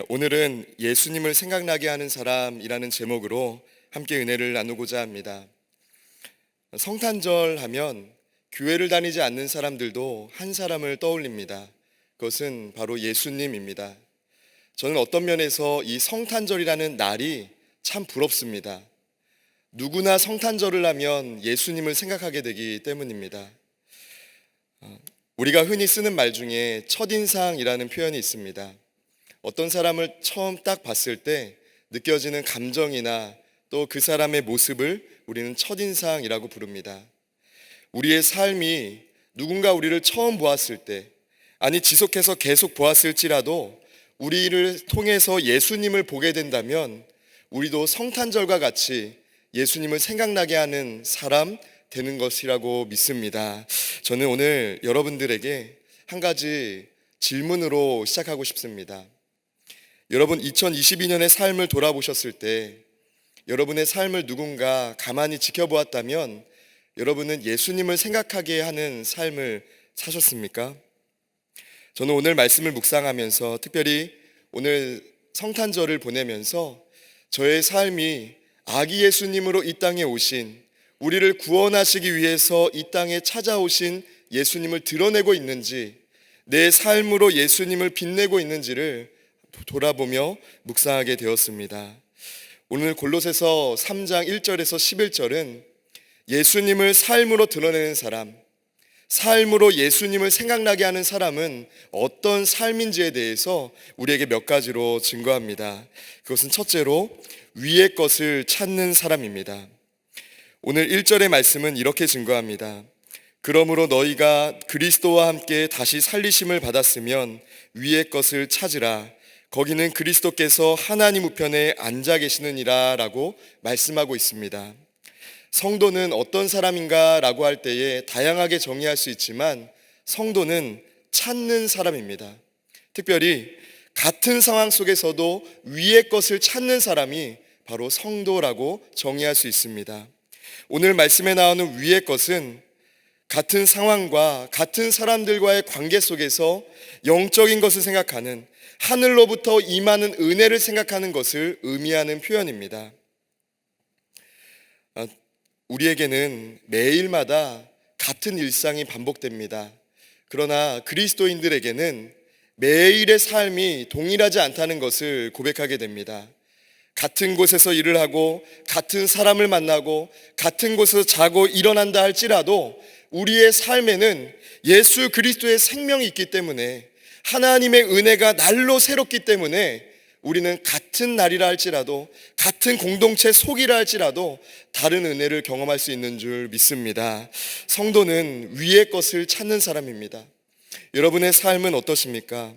오늘은 예수님을 생각나게 하는 사람이라는 제목으로 함께 은혜를 나누고자 합니다. 성탄절 하면 교회를 다니지 않는 사람들도 한 사람을 떠올립니다. 그것은 바로 예수님입니다. 저는 어떤 면에서 이 성탄절이라는 날이 참 부럽습니다. 누구나 성탄절을 하면 예수님을 생각하게 되기 때문입니다. 우리가 흔히 쓰는 말 중에 첫인상이라는 표현이 있습니다. 어떤 사람을 처음 딱 봤을 때 느껴지는 감정이나 또 그 사람의 모습을 우리는 첫인상이라고 부릅니다. 우리의 삶이 누군가 우리를 처음 보았을 때, 아니 지속해서 계속 보았을지라도 우리를 통해서 예수님을 보게 된다면 우리도 성탄절과 같이 예수님을 생각나게 하는 사람 되는 것이라고 믿습니다. 저는 오늘 여러분들에게 한 가지 질문으로 시작하고 싶습니다. 여러분, 2022년의 삶을 돌아보셨을 때 여러분의 삶을 누군가 가만히 지켜보았다면 여러분은 예수님을 생각하게 하는 삶을 사셨습니까? 저는 오늘 말씀을 묵상하면서 특별히 오늘 성탄절을 보내면서 저의 삶이 아기 예수님으로 이 땅에 오신, 우리를 구원하시기 위해서 이 땅에 찾아오신 예수님을 드러내고 있는지, 내 삶으로 예수님을 빛내고 있는지를 돌아보며 묵상하게 되었습니다. 오늘 골로새서 3장 1절에서 11절은 예수님을 삶으로 드러내는 사람, 삶으로 예수님을 생각나게 하는 사람은 어떤 삶인지에 대해서 우리에게 몇 가지로 증거합니다. 그것은 첫째로 위의 것을 찾는 사람입니다. 오늘 1절의 말씀은 이렇게 증거합니다. 그러므로 너희가 그리스도와 함께 다시 살리심을 받았으면 위의 것을 찾으라. 거기는 그리스도께서 하나님 우편에 앉아 계시느니라 라고 말씀하고 있습니다. 성도는 어떤 사람인가 라고 할 때에 다양하게 정의할 수 있지만 성도는 찾는 사람입니다. 특별히 같은 상황 속에서도 위의 것을 찾는 사람이 바로 성도라고 정의할 수 있습니다. 오늘 말씀에 나오는 위의 것은 같은 상황과 같은 사람들과의 관계 속에서 영적인 것을 생각하는, 하늘로부터 임하는 은혜를 생각하는 것을 의미하는 표현입니다. 우리에게는 매일마다 같은 일상이 반복됩니다. 그러나 그리스도인들에게는 매일의 삶이 동일하지 않다는 것을 고백하게 됩니다. 같은 곳에서 일을 하고 같은 사람을 만나고 같은 곳에서 자고 일어난다 할지라도 우리의 삶에는 예수 그리스도의 생명이 있기 때문에, 하나님의 은혜가 날로 새롭기 때문에 우리는 같은 날이라 할지라도, 같은 공동체 속이라 할지라도 다른 은혜를 경험할 수 있는 줄 믿습니다. 성도는 위의 것을 찾는 사람입니다. 여러분의 삶은 어떠십니까?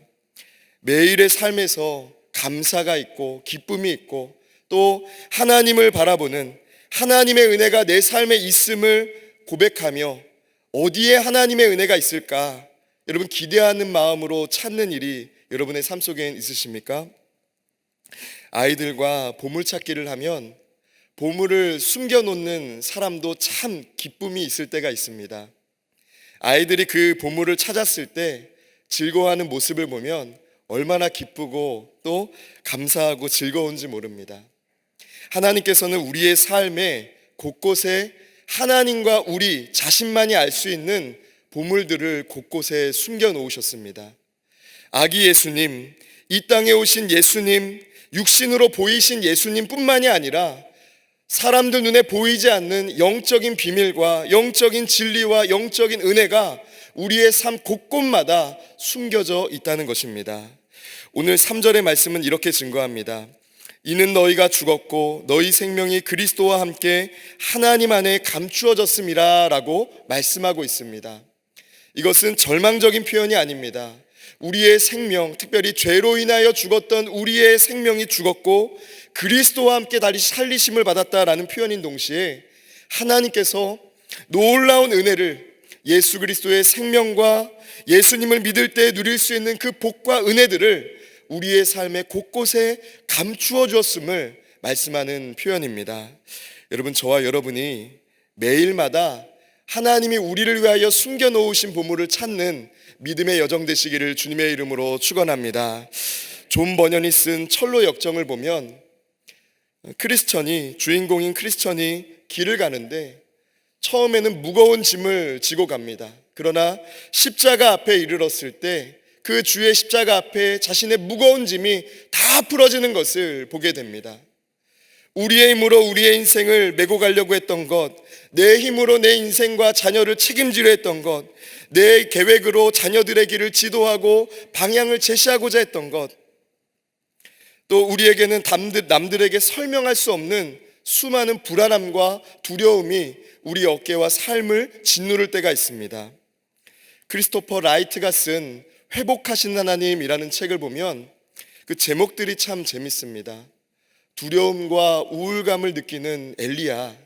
매일의 삶에서 감사가 있고 기쁨이 있고 또 하나님을 바라보는, 하나님의 은혜가 내 삶에 있음을 고백하며 어디에 하나님의 은혜가 있을까? 여러분 기대하는 마음으로 찾는 일이 여러분의 삶 속에 있으십니까? 아이들과 보물찾기를 하면 보물을 숨겨놓는 사람도 참 기쁨이 있을 때가 있습니다. 아이들이 그 보물을 찾았을 때 즐거워하는 모습을 보면 얼마나 기쁘고 또 감사하고 즐거운지 모릅니다. 하나님께서는 우리의 삶에 곳곳에 하나님과 우리 자신만이 알 수 있는 보물들을 곳곳에 숨겨 놓으셨습니다. 아기 예수님, 이 땅에 오신 예수님, 육신으로 보이신 예수님 뿐만이 아니라 사람들 눈에 보이지 않는 영적인 비밀과 영적인 진리와 영적인 은혜가 우리의 삶 곳곳마다 숨겨져 있다는 것입니다. 오늘 3절의 말씀은 이렇게 증거합니다. 이는 너희가 죽었고 너희 생명이 그리스도와 함께 하나님 안에 감추어졌음이라 라고 말씀하고 있습니다. 이것은 절망적인 표현이 아닙니다. 우리의 생명, 특별히 죄로 인하여 죽었던 우리의 생명이 죽었고 그리스도와 함께 다시 살리심을 받았다라는 표현인 동시에 하나님께서 놀라운 은혜를, 예수 그리스도의 생명과 예수님을 믿을 때 누릴 수 있는 그 복과 은혜들을 우리의 삶의 곳곳에 감추어 주었음을 말씀하는 표현입니다. 여러분, 저와 여러분이 매일마다 하나님이 우리를 위하여 숨겨놓으신 보물을 찾는 믿음의 여정 되시기를 주님의 이름으로 축원합니다. 존 버년이 쓴 철로 역정을 보면 주인공인 크리스천이 길을 가는데 처음에는 무거운 짐을 지고 갑니다. 그러나 십자가 앞에 이르렀을 때 그 주의 십자가 앞에 자신의 무거운 짐이 다 풀어지는 것을 보게 됩니다. 우리의 힘으로 우리의 인생을 메고 가려고 했던 것, 내 힘으로 내 인생과 자녀를 책임지려 했던 것, 내 계획으로 자녀들의 길을 지도하고 방향을 제시하고자 했던 것, 또 우리에게는 남들에게 설명할 수 없는 수많은 불안함과 두려움이 우리 어깨와 삶을 짓누를 때가 있습니다. 크리스토퍼 라이트가 쓴 회복하신 하나님이라는 책을 보면 그 제목들이 참 재밌습니다. 두려움과 우울감을 느끼는 엘리야,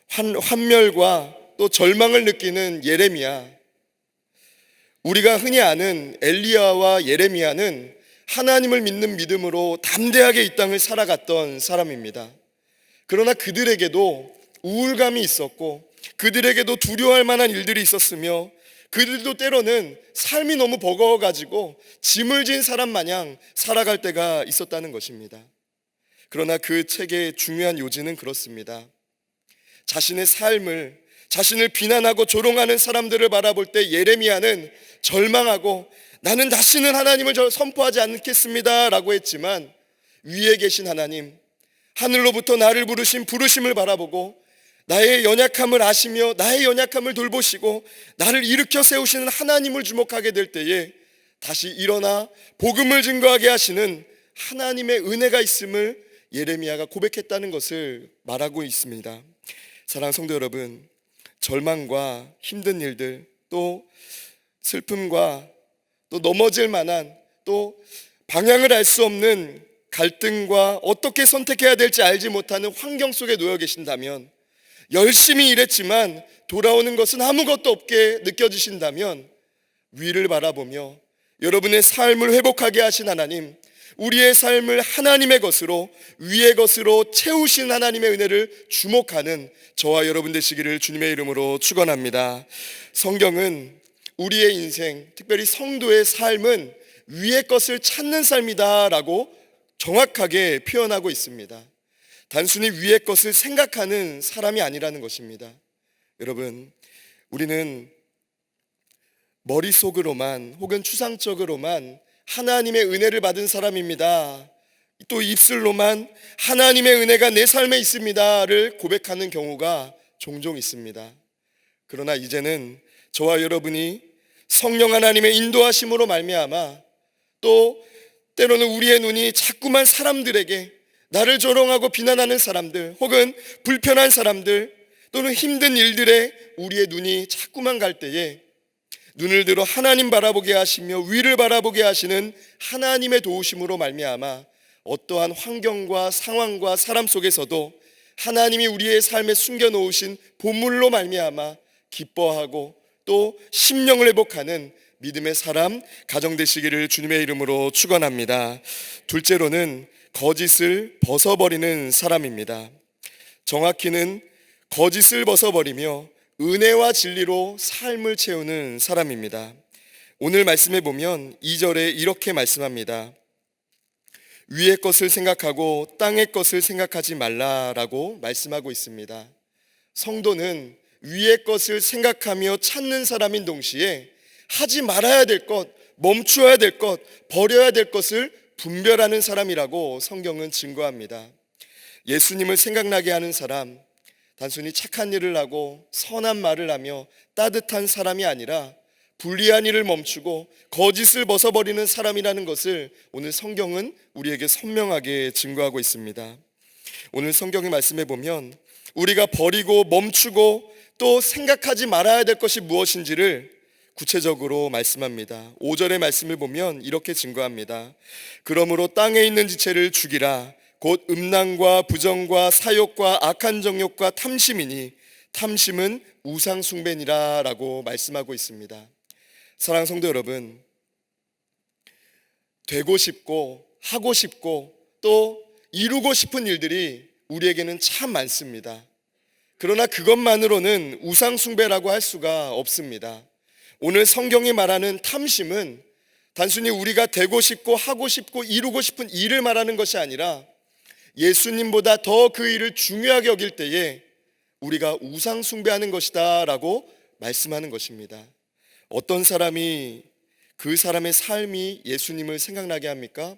환멸과 또 절망을 느끼는 예레미야. 우리가 흔히 아는 엘리야와 예레미야는 하나님을 믿는 믿음으로 담대하게 이 땅을 살아갔던 사람입니다. 그러나 그들에게도 우울감이 있었고 그들에게도 두려워할 만한 일들이 있었으며 그들도 때로는 삶이 너무 버거워가지고 짐을 진 사람 마냥 살아갈 때가 있었다는 것입니다. 그러나 그 책의 중요한 요지는 그렇습니다. 자신의 삶을, 자신을 비난하고 조롱하는 사람들을 바라볼 때 예레미야는 절망하고 나는 다시는 하나님을 선포하지 않겠습니다 라고 했지만 위에 계신 하나님, 하늘로부터 나를 부르신 부르심을 바라보고 나의 연약함을 아시며 나의 연약함을 돌보시고 나를 일으켜 세우시는 하나님을 주목하게 될 때에 다시 일어나 복음을 증거하게 하시는 하나님의 은혜가 있음을 예레미야가 고백했다는 것을 말하고 있습니다. 사랑하는 성도 여러분, 절망과 힘든 일들, 또 슬픔과 또 넘어질 만한, 또 방향을 알 수 없는 갈등과 어떻게 선택해야 될지 알지 못하는 환경 속에 놓여 계신다면, 열심히 일했지만 돌아오는 것은 아무것도 없게 느껴지신다면 위를 바라보며 여러분의 삶을 회복하게 하신 하나님, 우리의 삶을 하나님의 것으로, 위의 것으로 채우신 하나님의 은혜를 주목하는 저와 여러분 되시기를 주님의 이름으로 축원합니다. 성경은 우리의 인생, 특별히 성도의 삶은 위의 것을 찾는 삶이다 라고 정확하게 표현하고 있습니다. 단순히 위의 것을 생각하는 사람이 아니라는 것입니다. 여러분, 우리는 머릿속으로만 혹은 추상적으로만 하나님의 은혜를 받은 사람입니다, 또 입술로만 하나님의 은혜가 내 삶에 있습니다를 고백하는 경우가 종종 있습니다. 그러나 이제는 저와 여러분이 성령 하나님의 인도하심으로 말미암아, 또 때로는 우리의 눈이 자꾸만 사람들에게, 나를 조롱하고 비난하는 사람들 혹은 불편한 사람들 또는 힘든 일들에 우리의 눈이 자꾸만 갈 때에 눈을 들어 하나님 바라보게 하시며 위를 바라보게 하시는 하나님의 도우심으로 말미암아 어떠한 환경과 상황과 사람 속에서도 하나님이 우리의 삶에 숨겨놓으신 보물로 말미암아 기뻐하고 또 심령을 회복하는 믿음의 사람, 가정 되시기를 주님의 이름으로 축원합니다. 둘째로는 거짓을 벗어버리는 사람입니다. 정확히는 거짓을 벗어버리며 은혜와 진리로 삶을 채우는 사람입니다. 오늘 말씀해 보면 2절에 이렇게 말씀합니다. 위의 것을 생각하고 땅의 것을 생각하지 말라라고 말씀하고 있습니다. 성도는 위의 것을 생각하며 찾는 사람인 동시에 하지 말아야 될 것, 멈추어야 될 것, 버려야 될 것을 분별하는 사람이라고 성경은 증거합니다. 예수님을 생각나게 하는 사람, 단순히 착한 일을 하고 선한 말을 하며 따뜻한 사람이 아니라 불리한 일을 멈추고 거짓을 벗어버리는 사람이라는 것을 오늘 성경은 우리에게 선명하게 증거하고 있습니다. 오늘 성경의 말씀에 보면 우리가 버리고 멈추고 또 생각하지 말아야 될 것이 무엇인지를 구체적으로 말씀합니다. 5절의 말씀을 보면 이렇게 증거합니다. 그러므로 땅에 있는 지체를 죽이라. 곧 음란과 부정과 사욕과 악한 정욕과 탐심이니 탐심은 우상 숭배니라 라고 말씀하고 있습니다. 사랑하는 성도 여러분, 되고 싶고 하고 싶고 또 이루고 싶은 일들이 우리에게는 참 많습니다. 그러나 그것만으로는 우상 숭배라고 할 수가 없습니다. 오늘 성경이 말하는 탐심은 단순히 우리가 되고 싶고 하고 싶고 이루고 싶은 일을 말하는 것이 아니라 예수님보다 더 그 일을 중요하게 여길 때에 우리가 우상 숭배하는 것이다 라고 말씀하는 것입니다. 어떤 사람이 그 사람의 삶이 예수님을 생각나게 합니까?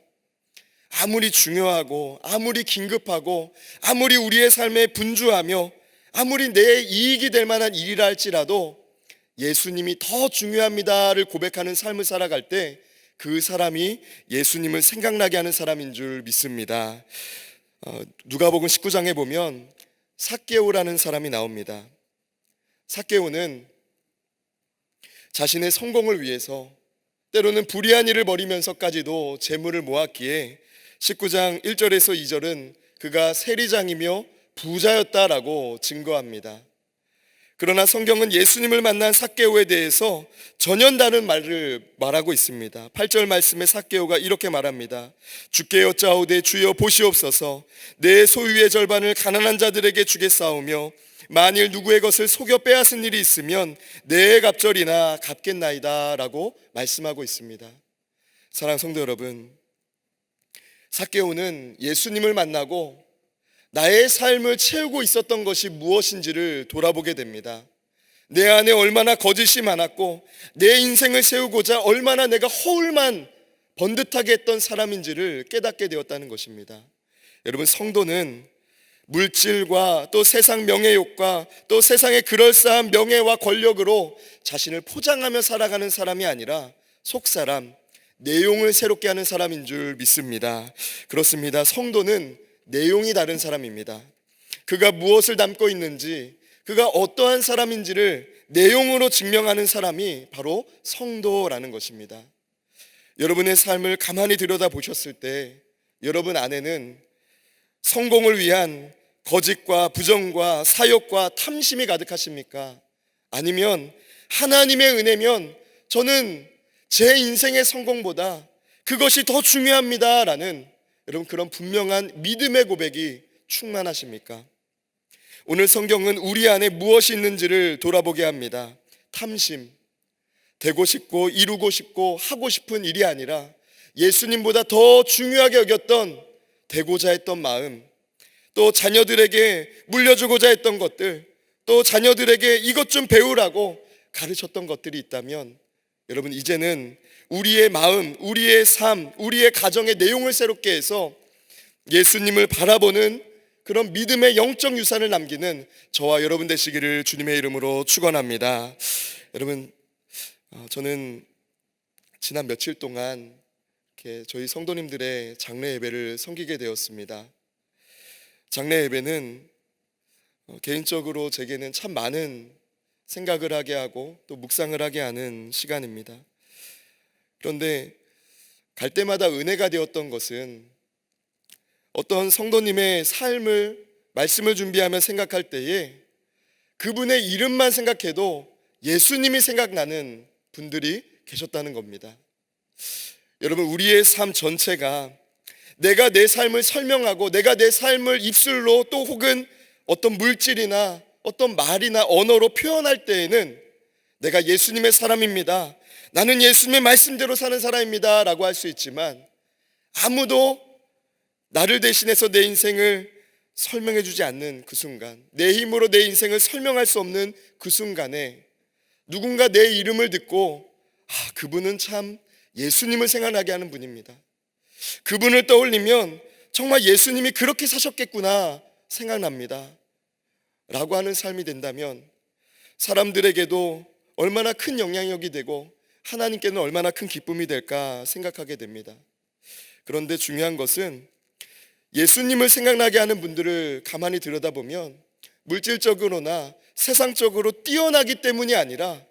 아무리 중요하고 아무리 긴급하고 아무리 우리의 삶에 분주하며 아무리 내 이익이 될 만한 일이라 할지라도 예수님이 더 중요합니다를 고백하는 삶을 살아갈 때 그 사람이 예수님을 생각나게 하는 사람인 줄 믿습니다. 누가복음 19장에 보면 삭개오라는 사람이 나옵니다. 삭개오는 자신의 성공을 위해서 때로는 불의한 일을 벌이면서까지도 재물을 모았기에 19장 1절에서 2절은 그가 세리장이며 부자였다라고 증거합니다. 그러나 성경은 예수님을 만난 삭개오에 대해서 전혀 다른 말을 말하고 있습니다. 8절 말씀에 삭개오가 이렇게 말합니다. 주께 여짜오되 주여 보시옵소서, 내 소유의 절반을 가난한 자들에게 주겠사오며 만일 누구의 것을 속여 빼앗은 일이 있으면 내 갑절이나 갚겠나이다 라고 말씀하고 있습니다. 사랑하는 성도 여러분, 삭개오는 예수님을 만나고 나의 삶을 채우고 있었던 것이 무엇인지를 돌아보게 됩니다. 내 안에 얼마나 거짓이 많았고 내 인생을 세우고자 얼마나 내가 허울만 번듯하게 했던 사람인지를 깨닫게 되었다는 것입니다. 여러분, 성도는 물질과 또 세상 명예욕과 또 세상의 그럴싸한 명예와 권력으로 자신을 포장하며 살아가는 사람이 아니라 속사람, 내용을 새롭게 하는 사람인 줄 믿습니다. 그렇습니다. 성도는 내용이 다른 사람입니다. 그가 무엇을 담고 있는지, 그가 어떠한 사람인지를 내용으로 증명하는 사람이 바로 성도라는 것입니다. 여러분의 삶을 가만히 들여다보셨을 때 여러분 안에는 성공을 위한 거짓과 부정과 사욕과 탐심이 가득하십니까? 아니면 하나님의 은혜면 저는 제 인생의 성공보다 그것이 더 중요합니다 라는 여러분 그런 분명한 믿음의 고백이 충만하십니까? 오늘 성경은 우리 안에 무엇이 있는지를 돌아보게 합니다. 탐심, 되고 싶고 이루고 싶고 하고 싶은 일이 아니라 예수님보다 더 중요하게 여겼던 되고자 했던 마음, 또 자녀들에게 물려주고자 했던 것들, 또 자녀들에게 이것 좀 배우라고 가르쳤던 것들이 있다면 여러분 이제는 우리의 마음, 우리의 삶, 우리의 가정의 내용을 새롭게 해서 예수님을 바라보는 그런 믿음의 영적 유산을 남기는 저와 여러분 되시기를 주님의 이름으로 축원합니다. 여러분, 저는 지난 며칠 동안 이렇게 저희 성도님들의 장례 예배를 섬기게 되었습니다. 장례 예배는 개인적으로 제게는 참 많은 생각을 하게 하고 또 묵상을 하게 하는 시간입니다. 그런데 갈 때마다 은혜가 되었던 것은 어떤 성도님의 삶을 말씀을 준비하며 생각할 때에 그분의 이름만 생각해도 예수님이 생각나는 분들이 계셨다는 겁니다. 여러분, 우리의 삶 전체가 내가 내 삶을 설명하고 내가 내 삶을 입술로 또 혹은 어떤 물질이나 어떤 말이나 언어로 표현할 때에는 내가 예수님의 사람입니다, 나는 예수님의 말씀대로 사는 사람입니다 라고 할 수 있지만 아무도 나를 대신해서 내 인생을 설명해 주지 않는 그 순간, 내 힘으로 내 인생을 설명할 수 없는 그 순간에 누군가 내 이름을 듣고 그분은 참 예수님을 생각나게 하는 분입니다, 그분을 떠올리면 정말 예수님이 그렇게 사셨겠구나 생각납니다 라고 하는 삶이 된다면 사람들에게도 얼마나 큰 영향력이 되고 하나님께는 얼마나 큰 기쁨이 될까 생각하게 됩니다. 그런데 중요한 것은 예수님을 생각나게 하는 분들을 가만히 들여다보면 물질적으로나 세상적으로 뛰어나기 때문이 아니라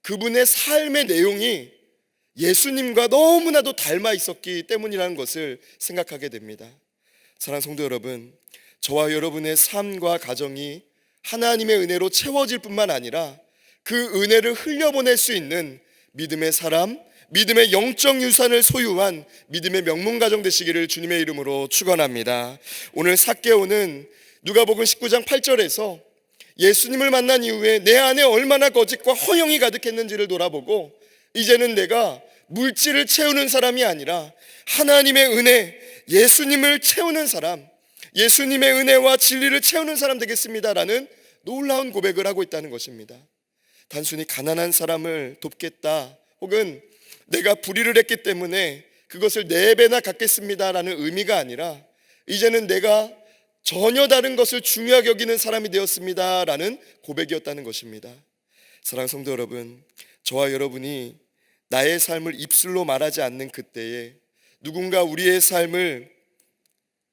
그분의 삶의 내용이 예수님과 너무나도 닮아 있었기 때문이라는 것을 생각하게 됩니다. 사랑하는 성도 여러분, 저와 여러분의 삶과 가정이 하나님의 은혜로 채워질 뿐만 아니라 그 은혜를 흘려보낼 수 있는 믿음의 사람, 믿음의 영적 유산을 소유한 믿음의 명문가정 되시기를 주님의 이름으로 축원합니다. 오늘 삭개오는 누가복음 19장 8절에서 예수님을 만난 이후에 내 안에 얼마나 거짓과 허영이 가득했는지를 돌아보고 이제는 내가 물질을 채우는 사람이 아니라 하나님의 은혜, 예수님을 채우는 사람, 예수님의 은혜와 진리를 채우는 사람 되겠습니다라는 놀라운 고백을 하고 있다는 것입니다. 단순히 가난한 사람을 돕겠다, 혹은 내가 불의를 했기 때문에 그것을 4배나 갚겠습니다라는 의미가 아니라 이제는 내가 전혀 다른 것을 중요하게 여기는 사람이 되었습니다라는 고백이었다는 것입니다. 사랑하는 성도 여러분, 저와 여러분이 나의 삶을 입술로 말하지 않는 그때에, 누군가 우리의 삶을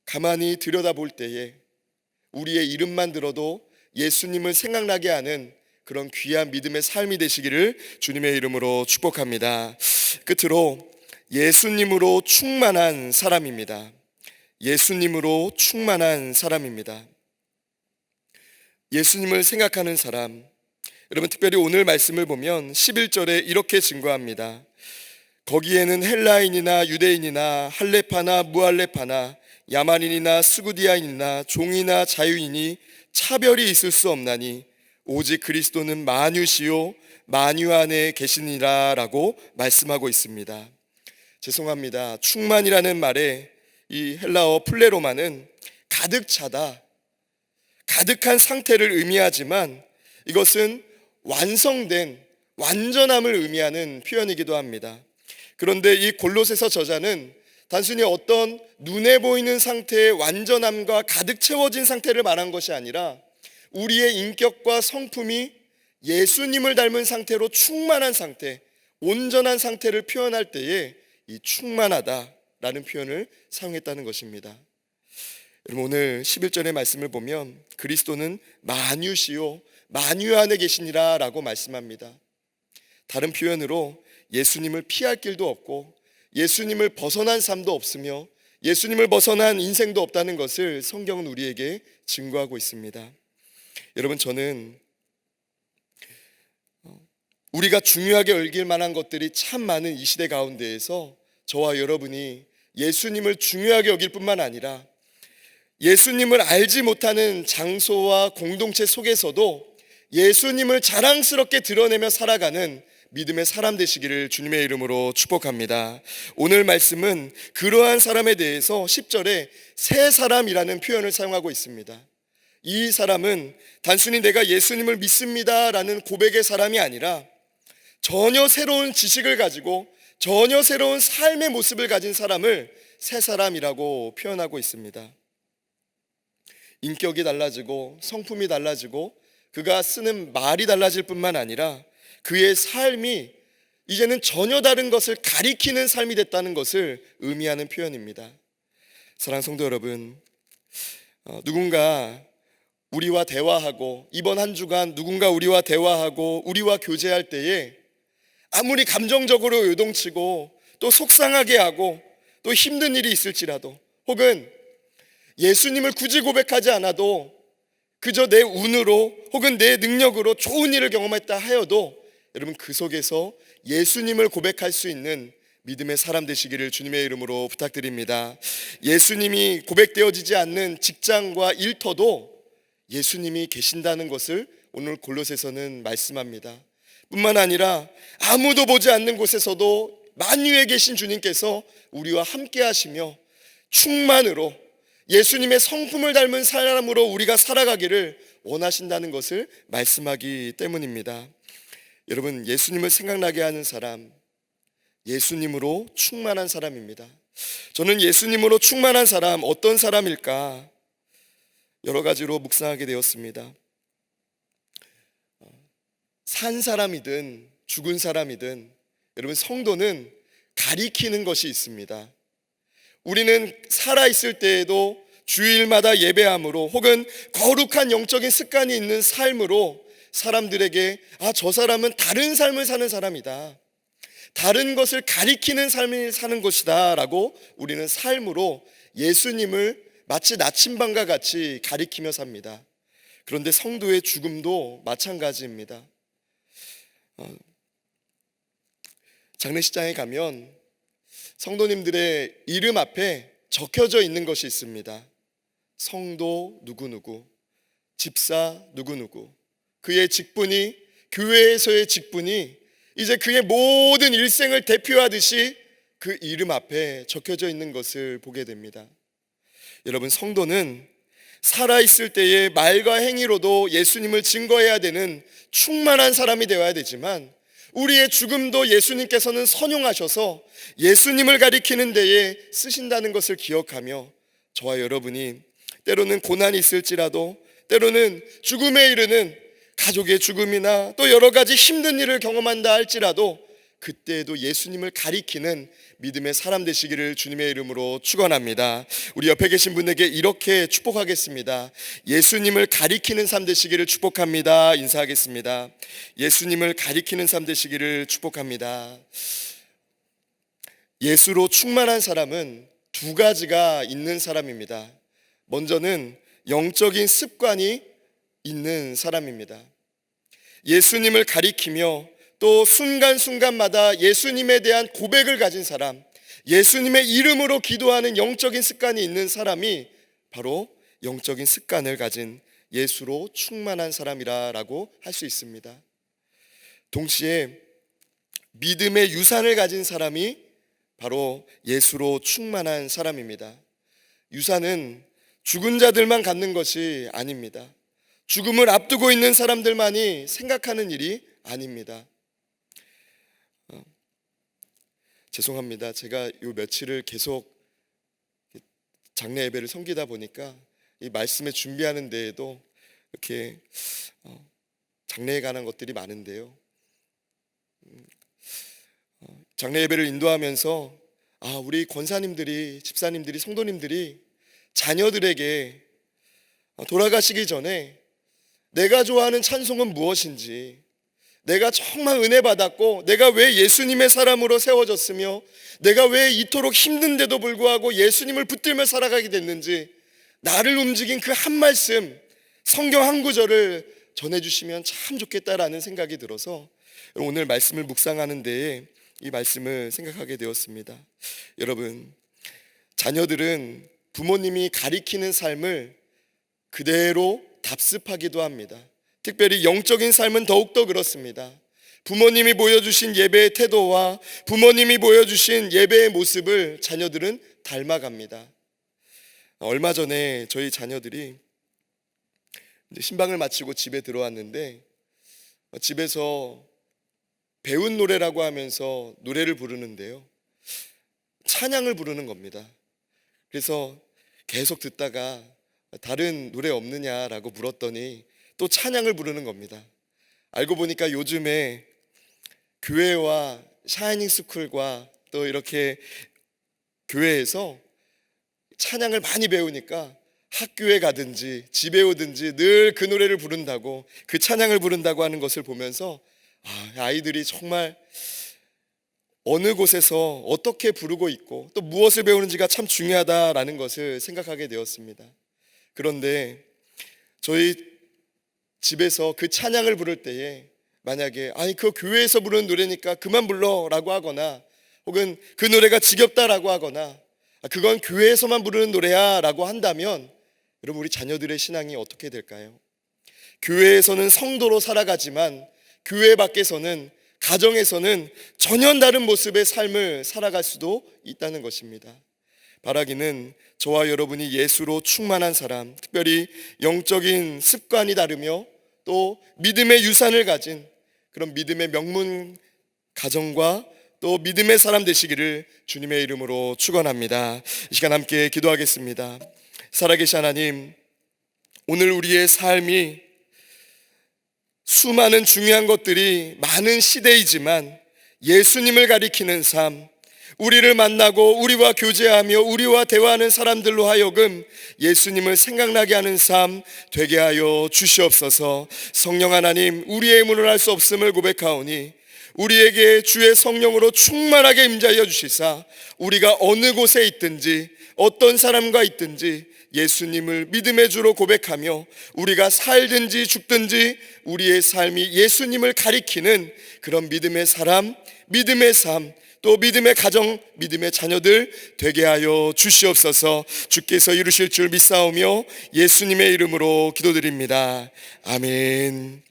가만히 들여다볼 때에 우리의 이름만 들어도 예수님을 생각나게 하는 그런 귀한 믿음의 삶이 되시기를 주님의 이름으로 축복합니다. 끝으로 예수님으로 충만한 사람입니다. 예수님으로 충만한 사람입니다. 예수님을 생각하는 사람, 여러분 특별히 오늘 말씀을 보면 11절에 이렇게 증거합니다. 거기에는 헬라인이나 유대인이나 할레파나 무할레파나 야만인이나 스구디아인이나 종이나 자유인이 차별이 있을 수 없나니 오직 그리스도는 만유시요 만유 안에 계시니라 라고 말씀하고 있습니다. 죄송합니다. 충만이라는 말에 이 헬라어 플레로마는 가득 차다, 가득한 상태를 의미하지만 이것은 완성된 완전함을 의미하는 표현이기도 합니다. 그런데 이 골로새서 저자는 단순히 어떤 눈에 보이는 상태의 완전함과 가득 채워진 상태를 말한 것이 아니라 우리의 인격과 성품이 예수님을 닮은 상태로 충만한 상태, 온전한 상태를 표현할 때에 이 충만하다라는 표현을 사용했다는 것입니다. 여러분 오늘 11절의 말씀을 보면 그리스도는 만유시요 만유 안에 계시니라 라고 말씀합니다. 다른 표현으로 예수님을 피할 길도 없고 예수님을 벗어난 삶도 없으며 예수님을 벗어난 인생도 없다는 것을 성경은 우리에게 증거하고 있습니다. 여러분 저는 우리가 중요하게 여길 만한 것들이 참 많은 이 시대 가운데에서 저와 여러분이 예수님을 중요하게 여길 뿐만 아니라 예수님을 알지 못하는 장소와 공동체 속에서도 예수님을 자랑스럽게 드러내며 살아가는 믿음의 사람 되시기를 주님의 이름으로 축복합니다. 오늘 말씀은 그러한 사람에 대해서 10절에 새 사람이라는 표현을 사용하고 있습니다. 이 사람은 단순히 내가 예수님을 믿습니다라는 고백의 사람이 아니라 전혀 새로운 지식을 가지고 전혀 새로운 삶의 모습을 가진 사람을 새 사람이라고 표현하고 있습니다. 인격이 달라지고 성품이 달라지고 그가 쓰는 말이 달라질 뿐만 아니라 그의 삶이 이제는 전혀 다른 것을 가리키는 삶이 됐다는 것을 의미하는 표현입니다. 사랑하는 성도 여러분, 누군가 우리와 대화하고 이번 한 주간 누군가 우리와 대화하고 우리와 교제할 때에 아무리 감정적으로 요동치고 또 속상하게 하고 또 힘든 일이 있을지라도 혹은 예수님을 굳이 고백하지 않아도 그저 내 운으로 혹은 내 능력으로 좋은 일을 경험했다 하여도 여러분 그 속에서 예수님을 고백할 수 있는 믿음의 사람 되시기를 주님의 이름으로 부탁드립니다. 예수님이 고백되어지지 않는 직장과 일터도 예수님이 계신다는 것을 오늘 골로새서는 말씀합니다. 뿐만 아니라 아무도 보지 않는 곳에서도 만유에 계신 주님께서 우리와 함께 하시며 충만으로 예수님의 성품을 닮은 사람으로 우리가 살아가기를 원하신다는 것을 말씀하기 때문입니다. 여러분 예수님을 생각나게 하는 사람, 예수님으로 충만한 사람입니다. 저는 예수님으로 충만한 사람 어떤 사람일까 여러 가지로 묵상하게 되었습니다. 산 사람이든 죽은 사람이든 여러분 성도는 가리키는 것이 있습니다. 우리는 살아있을 때에도 주일마다 예배함으로 혹은 거룩한 영적인 습관이 있는 삶으로 사람들에게 저 사람은 다른 삶을 사는 사람이다, 다른 것을 가리키는 삶을 사는 것이다 라고 우리는 삶으로 예수님을 마치 나침반과 같이 가리키며 삽니다. 그런데 성도의 죽음도 마찬가지입니다. 장례식장에 가면 성도님들의 이름 앞에 적혀져 있는 것이 있습니다. 성도 누구누구, 집사 누구누구, 그의 직분이, 교회에서의 직분이 이제 그의 모든 일생을 대표하듯이 그 이름 앞에 적혀져 있는 것을 보게 됩니다. 여러분, 성도는 살아있을 때의 말과 행위로도 예수님을 증거해야 되는 충만한 사람이 되어야 되지만, 우리의 죽음도 예수님께서는 선용하셔서 예수님을 가리키는 데에 쓰신다는 것을 기억하며, 저와 여러분이 때로는 고난이 있을지라도, 때로는 죽음에 이르는 가족의 죽음이나 또 여러 가지 힘든 일을 경험한다 할지라도 그때에도 예수님을 가리키는 믿음의 사람 되시기를 주님의 이름으로 축원합니다. 우리 옆에 계신 분에게 이렇게 축복하겠습니다. 예수님을 가리키는 삶 되시기를 축복합니다. 인사하겠습니다. 예수님을 가리키는 삶 되시기를 축복합니다. 예수로 충만한 사람은 두 가지가 있는 사람입니다. 먼저는 영적인 습관이 있는 사람입니다. 예수님을 가리키며 또 순간순간마다 예수님에 대한 고백을 가진 사람, 예수님의 이름으로 기도하는 영적인 습관이 있는 사람이 바로 영적인 습관을 가진 예수로 충만한 사람이라고 할 수 있습니다. 동시에 믿음의 유산을 가진 사람이 바로 예수로 충만한 사람입니다. 유산은 죽은 자들만 갖는 것이 아닙니다. 죽음을 앞두고 있는 사람들만이 생각하는 일이 아닙니다. 죄송합니다. 제가 요 며칠을 계속 장례 예배를 섬기다 보니까 이 말씀에 준비하는 데에도 이렇게 장례에 관한 것들이 많은데요. 장례 예배를 인도하면서 우리 권사님들이, 집사님들이, 성도님들이 자녀들에게 돌아가시기 전에 내가 좋아하는 찬송은 무엇인지, 내가 정말 은혜 받았고 내가 왜 예수님의 사람으로 세워졌으며 내가 왜 이토록 힘든데도 불구하고 예수님을 붙들며 살아가게 됐는지 나를 움직인 그 한 말씀, 성경 한 구절을 전해주시면 참 좋겠다라는 생각이 들어서 오늘 말씀을 묵상하는 데에 이 말씀을 생각하게 되었습니다. 여러분, 자녀들은 부모님이 가리키는 삶을 그대로 답습하기도 합니다. 특별히 영적인 삶은 더욱더 그렇습니다. 부모님이 보여주신 예배의 태도와 부모님이 보여주신 예배의 모습을 자녀들은 닮아갑니다. 얼마 전에 저희 자녀들이 신방을 마치고 집에 들어왔는데 집에서 배운 노래라고 하면서 노래를 부르는데요, 찬양을 부르는 겁니다. 그래서 계속 듣다가 다른 노래 없느냐라고 물었더니 또 찬양을 부르는 겁니다. 알고 보니까 요즘에 교회와 샤이닝 스쿨과 또 이렇게 교회에서 찬양을 많이 배우니까 학교에 가든지 집에 오든지 늘 그 노래를 부른다고, 그 찬양을 부른다고 하는 것을 보면서 아이들이 정말 어느 곳에서 어떻게 부르고 있고 또 무엇을 배우는지가 참 중요하다라는 것을 생각하게 되었습니다. 그런데 저희 집에서 그 찬양을 부를 때에 만약에 그 교회에서 부르는 노래니까 그만 불러라고 하거나, 혹은 그 노래가 지겹다라고 하거나 그건 교회에서만 부르는 노래야 라고 한다면 여러분, 우리 자녀들의 신앙이 어떻게 될까요? 교회에서는 성도로 살아가지만 교회 밖에서는, 가정에서는 전혀 다른 모습의 삶을 살아갈 수도 있다는 것입니다. 바라기는 저와 여러분이 예수로 충만한 사람, 특별히 영적인 습관이 다르며 또 믿음의 유산을 가진 그런 믿음의 명문 가정과 또 믿음의 사람 되시기를 주님의 이름으로 축원합니다. 이 시간 함께 기도하겠습니다. 살아계신 하나님, 오늘 우리의 삶이 수많은 중요한 것들이 많은 시대이지만 예수님을 가리키는 삶, 우리를 만나고 우리와 교제하며 우리와 대화하는 사람들로 하여금 예수님을 생각나게 하는 삶 되게 하여 주시옵소서. 성령 하나님, 우리의 힘으로는 할 수 없음을 고백하오니 우리에게 주의 성령으로 충만하게 임재하여 주시사 우리가 어느 곳에 있든지 어떤 사람과 있든지 예수님을 믿음의 주로 고백하며 우리가 살든지 죽든지 우리의 삶이 예수님을 가리키는 그런 믿음의 사람, 믿음의 삶, 또 믿음의 가정, 믿음의 자녀들 되게 하여 주시옵소서. 주께서 이루실 줄 믿사오며 예수님의 이름으로 기도드립니다. 아멘.